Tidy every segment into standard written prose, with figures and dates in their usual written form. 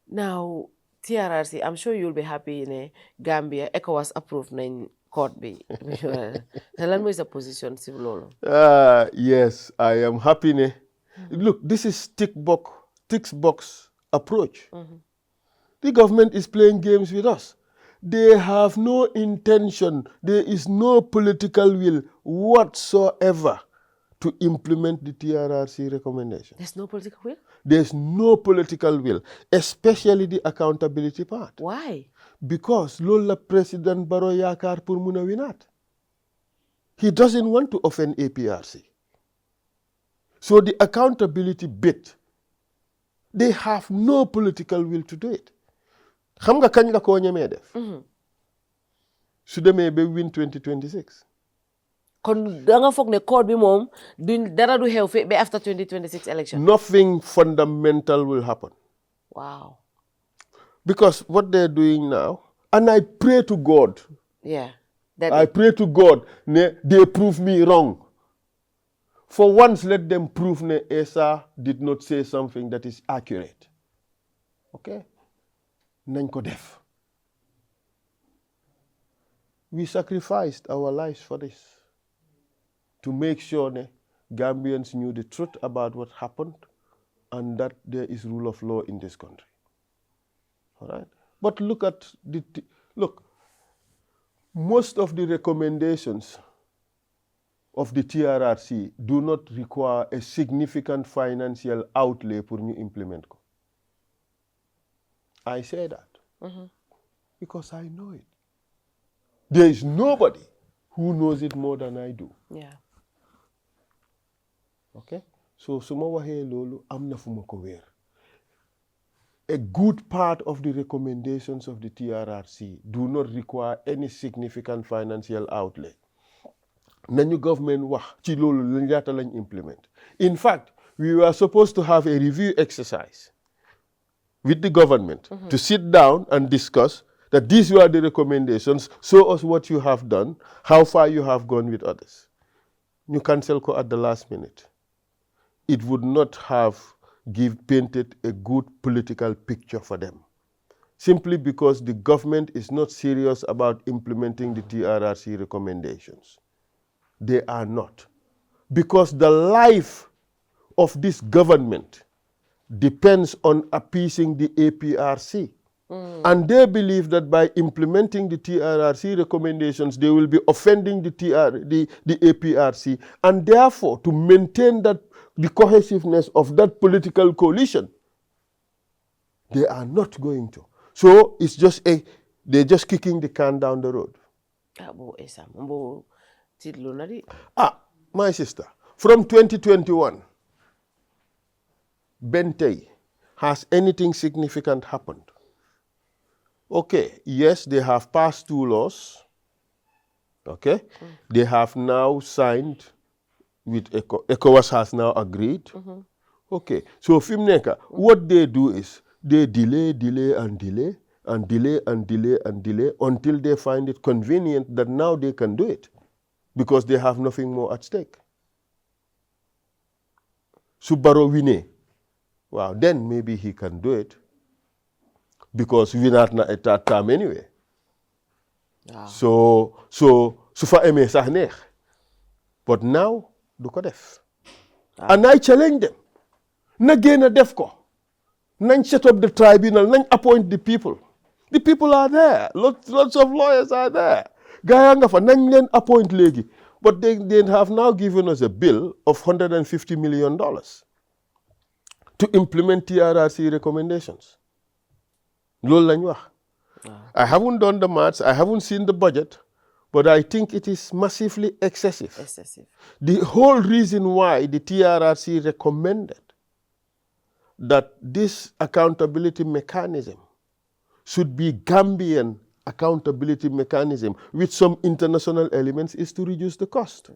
Now, TRRC, I'm sure you'll be happy in Gambia. ECOWAS approved in court. Lan mooy sa position si loolu. Yes, I am happy. Look, this is tick box approach. The government is playing games with us. They have no intention, there is no political will whatsoever to implement the TRRC recommendation. There's no political will? There's no political will, especially the accountability part. Why? Because lola President Barrow yakar pour muna winat. He doesn't want to offend APRC. So the accountability bit, they have no political will to do it. Xam nga kañ la ko ñemee def. Su demee ba win 2026. Kon da nga foog ne code bi moom dara du xew fi ba after 2026 election. Nothing fundamental will happen. Wow. Because what they're doing now, and I pray to God. Yeah. I pray to God, they prove me wrong. For once, let them prove Essa did not say something that is accurate. Okay? Nañ ko def. We sacrificed our lives for this. To make sure Gambians knew the truth about what happened and that there is rule of law in this country. All right? But look at most of the recommendations of the TRRC do not require a significant financial outlay for ñu implement ko. I say that because I know it. There is nobody who knows it more than I do. Yeah. Okay? So suma waxe lolu amna fuma ko wer. A good part of the recommendations of the TRRC do not require any significant financial outlay. Nañu government wax ci lolu lañ implement. In fact, we were supposed to have a review exercise with the government to sit down and discuss that these were the recommendations, show us what you have done, how far you have gone with others. You cancel ko at the last minute. It would not have painted a good political picture for them. Simply because the government is not serious about implementing the TRRC recommendations. They are not. Because the life of this government depends on appeasing the APRC. And they believe that by implementing the TRRC recommendations, they will be offending the APRC. And therefore, to maintain the cohesiveness of that political coalition, they are not going to. So it's just they're just kicking the can down the road. My sister, from 2021, Bentay, has anything significant happened? Okay, yes, they have passed 2 laws. Okay, they have now signed with ECOWAS has now agreed. Okay, so Fimneka, what they do is they delay until they find it convenient that now they can do it because they have nothing more at stake. So Barrow wine, well, then maybe he can do it because we're not at that time anyway. So fa eme sax neex. But now du ko def. And I challenge them. Na gena def ko. Nañ set up the tribunal, nañ appoint the people. The people are there. Lots of lawyers are there. Gaya nga fa nañ leen appoint léegi. But they have now given us a bill of $150 million to implement TRRC recommendations. Loolu lañ wax. I haven't done the maths, I haven't seen the budget, but I think it is massively excessive. The whole reason why the TRRC recommended that this accountability mechanism should be Gambian accountability mechanism with some international elements is to reduce the cost.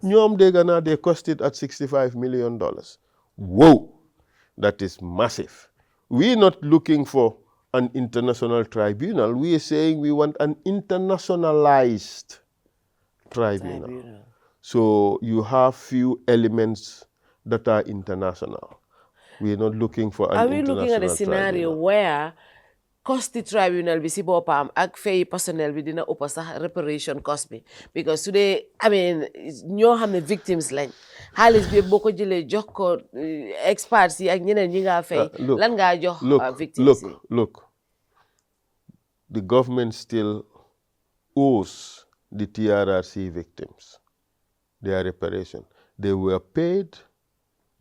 They cost it at $65 million. Whoa, that is massive. We're not looking for an international tribunal. We are saying we want an internationalized tribunal. So you have few elements that are international. we're not looking for an Are we looking at a international scenario tribunal. where cost tribunal bi si boppam ak fay personnel bi dina ëpp sax reparation cost bi because today I mean ñoo xam ne victims lañ xaalis bi boo ko jëlee jox ko experts yi ak ñeneen ñi ngaa fay lan ngaa jox victims yi look the government still owes the TRRC victims their reparation. They were paid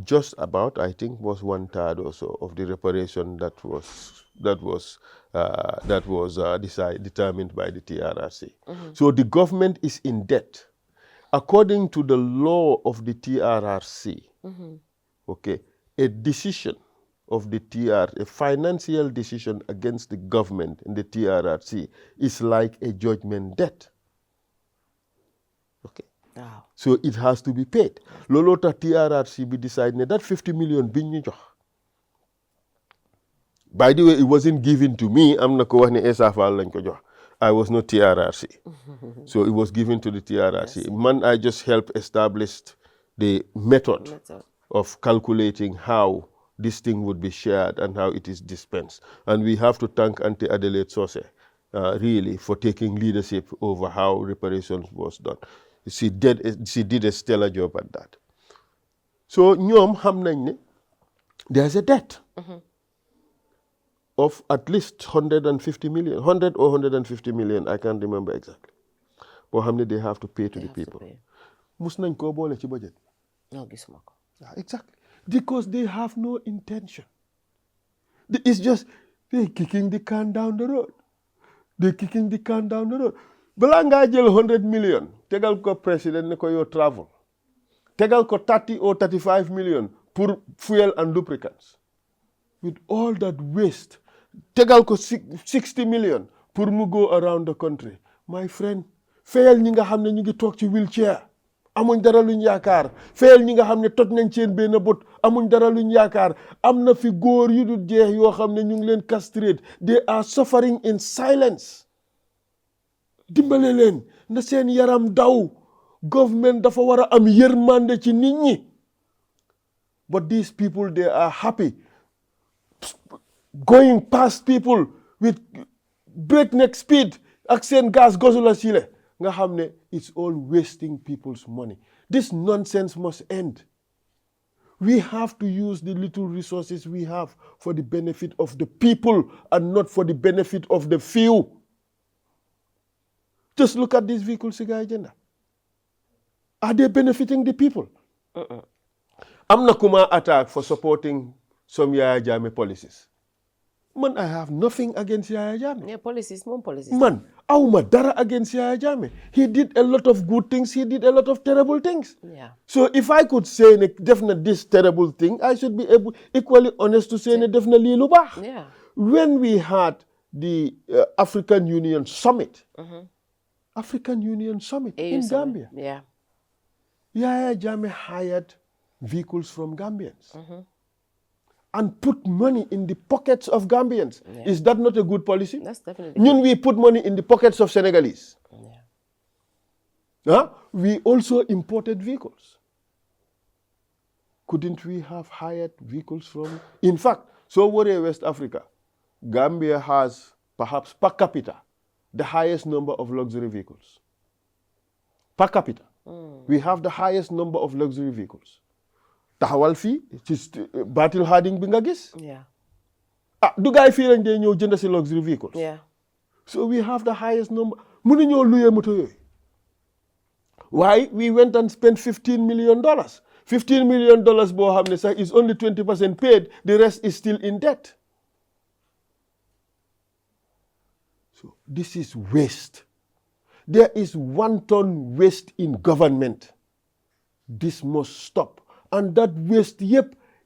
just about, I think, was 1/3 or so of the reparation that was determined by the TRRC. So the government is in debt. According to the law of the TRRC, okay, a decision of the a financial decision against the government in the TRRC is like a judgment debt. Okay. Wow. So it has to be paid. Lolota TRRC be decided that 50 million bin jox. By the way, it wasn't given to me. I'm not going to Essa Faal lañ ko jox. I was not TRRC. So it was given to the TRRC. Yes. Man, I just helped establish the method of calculating how this thing would be shared and how it is dispensed. And we have to thank Auntie Adelaide Sose, really, for taking leadership over how reparations was done. She did a stellar job at that. So ñoom xam nañ ne there's a debt of at least 150 million, 100 or 150 million, I can't remember exactly. But how many they have to pay to the people? Mus nañ ko boole ci budget. No, gisuma ko. Exactly. Because they have no intention. It's just they're kicking the can down the road. They're kicking the can down the road. Balaa ngaa jël 100 million tegal ko président ne ko yow travel. Tegal ko 30 or 35 million pour fuel and lubricants. With all that waste, tegal ko 60 million pour mu go around the country. My friend, fayal ñi nga xam ne ñu ngi toog ci wheelchair amuñ dara luñ yaakaar. Fayal ñi nga xam ne toj nañ seen benn bët amuñ dara luñ yaakaar. Am na fi góor yu dul jeex yoo xam ne ñu ngi leen castrate. They are suffering in silence. Dimbale leen na seen yaram daw. Government dafa war a am yërmande ci nit ñi. But these people, they are happy going past people with breakneck speed ak seen gas gosula sile nga xam ne it's all wasting people's money. This nonsense must end. We have to use the little resources we have for the benefit of the people and not for the benefit of the few. Just look at these vehicles, Siga agenda. Are they benefiting the people? I'm not kuma attack for supporting some Yaya Jammeh policies. Man, I have nothing against Yaya Jammeh. Yeah, policies. Man, awma dara against Yaya Jammeh. He did a lot of good things. He did a lot of terrible things. Yeah. So if I could say definitely this terrible thing, I should be equally honest to say definitely lu baax. Yeah. When we had the African Union Summit, African Union Summit in Gambia, yeah, Yaya Jammeh hired vehicles from Gambians and put money in the pockets of Gambians. Yeah. Is that not a good policy? That's definitely good. We put money in the pockets of Senegalese. Yeah. We also imported vehicles. Couldn't we have hired vehicles from... In fact, so West Africa, Gambia has perhaps per capita the highest number of luxury vehicles. Per capita. We have the highest number of luxury vehicles. Taxawal fii ci Batil Harding bi nga gis. Yeah. Du gaay fii lañ dee ñëw jënd si luxury vehicles. Yeah. So we have the highest number. Mënuñoo luyee moto yooyu. Why? We went and spent $15 million. $15 million boo xam ne sax is only 20% paid. The rest is still in debt. So this is waste. There is wanton waste in government. This must stop. And that waste,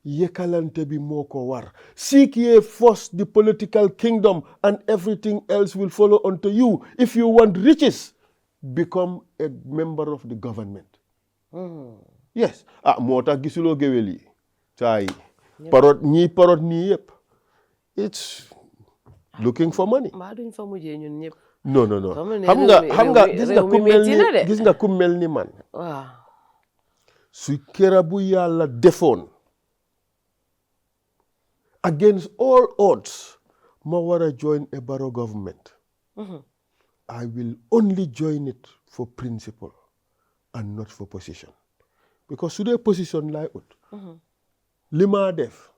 yekalante bi moko war. Seek ye first the political kingdom and everything else will follow unto you. If you want riches, become a member of the government. Yes. Mota gisulo geweli. Chai. Parot ni yep. It's looking for money. No. Xam nga gis nga ku mel ni man. Su kera bu Yàlla defoon against all odds ma war a join a Barrow government, I will only join it for principle and not for position. Because su dee position lay ut li ma def,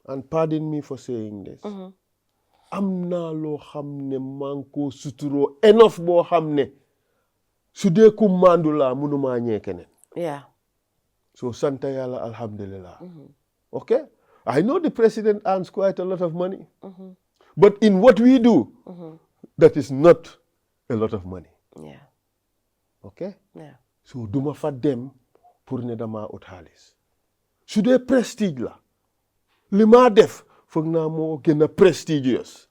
and pardon me for saying this, am naa loo xam ne maa ngi koo suturoo enough boo xam ne su dee ku maandu laa mënumaa ñee keneen. Yeah. So santa yàlla alhamdulillah. Okay? I know the president earns quite a lot of money. But in what we do, that is not a lot of money. Yeah. Okay? Yeah. So duma fa dem pour ne dama ut xaalis. Su dee prestige la, li ma def foog naa moo gën a prestigious.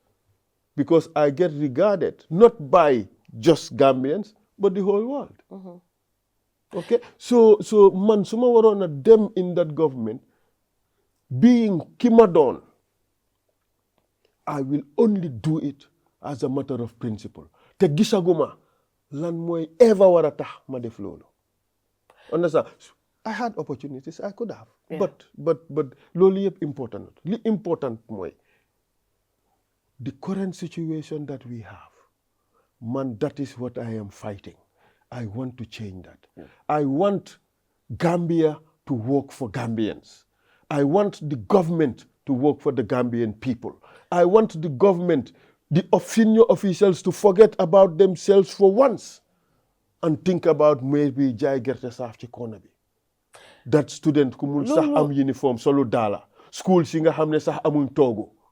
Because I get regarded not by just Gambians, but the whole world. Okay? So man su ma waroon a dem in that government, being ki ma doon, I will only do it as a matter of principle. Te gisaguma lan mooy ever war a tax ma def loolu. Understand? I had opportunities, I could have. Yeah. But loolu yëpp important. Li important mooy the current situation that we have, man, that is what I am fighting. I want to change that. Yeah. I want Gambia to work for Gambians. I want the government to work for the Gambian people. I want the government, the senior officials to forget about themselves for once and think about maybe jaay gerte saaf ci corner bi. That student ku mun sax am uniform solo daala. School si nga xam ne sax amuñ toogu.